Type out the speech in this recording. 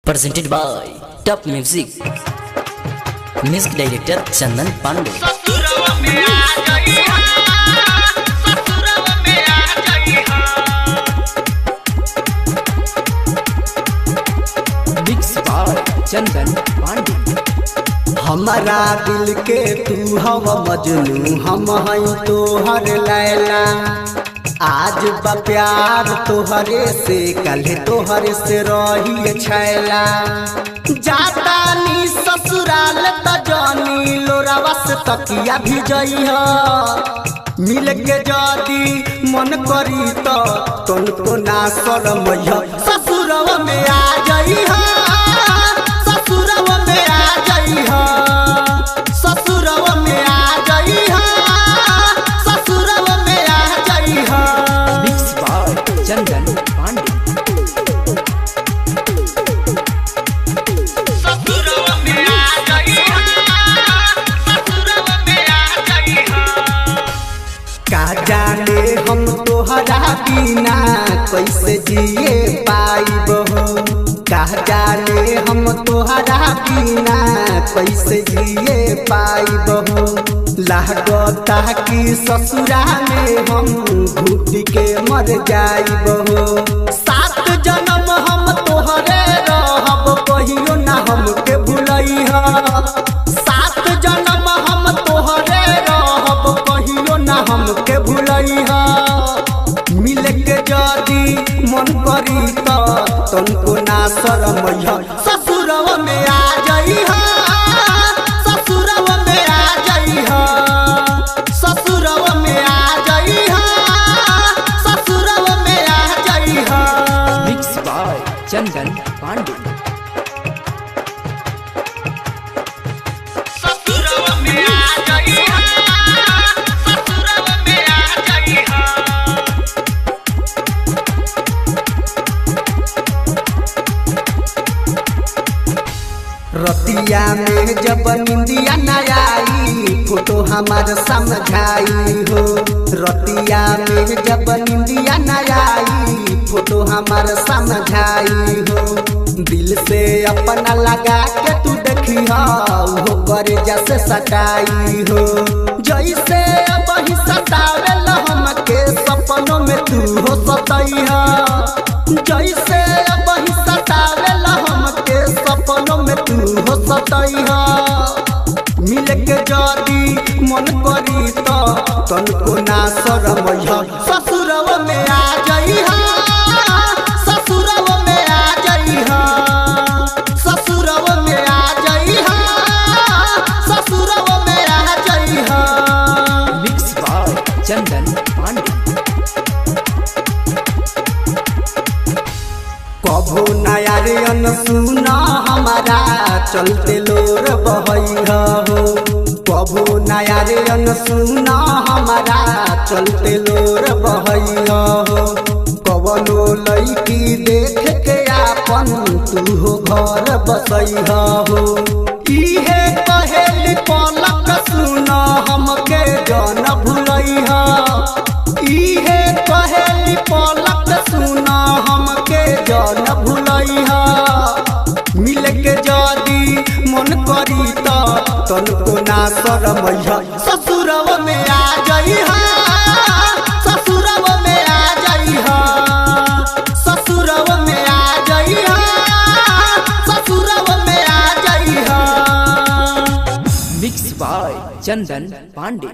presented by Top Music. Music director Chandan Pandey. Mixed by Chandan Pandey. हमारा दिल के तू हवा मजनू हम हई तोहर लैला। आज बा प्यार तोहरे से कल तोहरे से रही छैला। जाता नी ससुराल त जानी लोरावा से तकिया भी जइहा। मिल के जदी मन करी तो तुमको ना शरमैया। ससुरवा में आ जइहा, ससुरवा में आ जइहा, ससुरवा में आ जइहा, ससुरवा में आ जइहा। Mixed by Chandan Pandey. ससुरवा में आ जइहा, ससुरवा में आ जइहा। का जाने हम तोहरा बिना कैसे जिए पाइब हो। का जाने हम तोहरा बिना कैसे जिए पाइब हो। लागता कि ससुरा में हम घुट के मर जाइब हो। 7 जन्म हम तोहरे रहब कहियो ना हमके भुलैहा। 7 जन्म हम तोहरे रहब कहियो ना हमके भुलैहा। मिल के जदी मन करी तो तुमको ना शरमैया। ससुरवा में आ जइहा, ससुरवा में आ जइहा, ससुरवा में आ जइहा, ससुरवा में आ जइहा। Mixed by Chandan Pandey. ससुरवा में आ जइहा, ससुरवा में आ जइहा। रतिया में जब निंदिया न आई फोटो हमार समझाई हो। रतिया में जब निंदिया न आई फोटो हमार समझाई हो। दिल से अपना लगा के तू देखी हो करे जैसे सटाई हो। जैसे अब ही सतावेल हमके सपनों में तू हो सतैहा। जैसे अब ही सतावेल हमके सपनों में तू हो सतैहा। मिल के जदी मन करी तो तुमको ना शरमैया। ससुरवा में आ जइहा, ससुरवा में आ जइहा, ससुरवा में आ जइहा, ससुरवा में आ जइहा। Mixed by Chandan Pandey. कभो नया रे अनसुना हमारा चलते लोर बहैहा हो। कभो नया रे अनसुना हमारा चलते लोर बहैहा हो। कवनो लईकी देख के आपन तू हो घर बसैहा हो। इहे कहेली पलक सुना हमके जन भुलैहा। इहे कहेली पलक सुना हमके जन भुलैहा। मिल के जदी मन करी तो तुमको ना शरमैया। ससुरवा में आ जइहा, ससुरवा में आ जइहा, ससुरवा में आ जइहा, ससुरवा में आ जइहा। Mixed by Chandan Pandey.